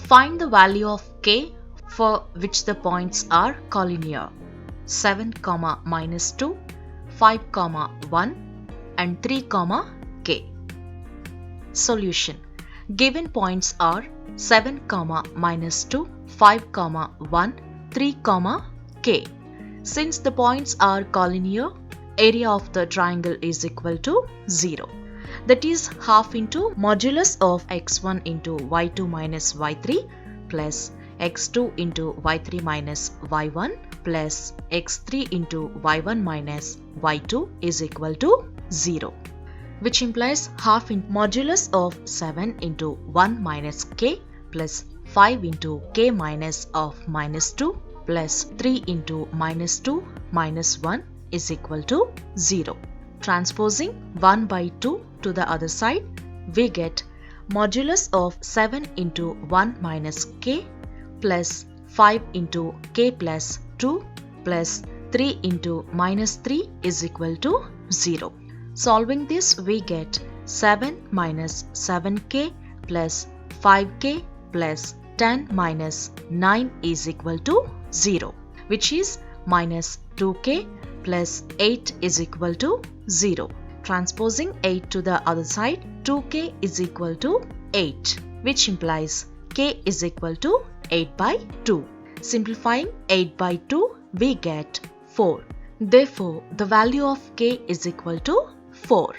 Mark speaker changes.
Speaker 1: Find the value of k for which the points are collinear. 7, -2, 5, 1 and 3, k. Solution. Given points are 7, -2, 5, 1, 3, k. Since the points are collinear, area of the triangle is equal to 0. That is half into modulus of x1 into y2 minus y3 plus x2 into y3 minus y1 plus x3 into y1 minus y2 is equal to 0. Which implies half in modulus of 7 into 1 minus k plus 5 into k minus of -2 plus 3 into -2 minus 1 is equal to 0. Transposing 1 by 2 to the other side, we get modulus of 7 into 1 minus k plus 5 into k plus 2 plus 3 into -3 is equal to 0. Solving this, we get 7 minus 7k plus 5k plus 10 minus 9 is equal to 0, which is minus 2k plus 8 is equal to 0. Transposing 8 to the other side, 2k is equal to 8, which implies k is equal to 8 by 2. Simplifying 8 by 2, we get 4. Therefore, the value of k is equal to 4.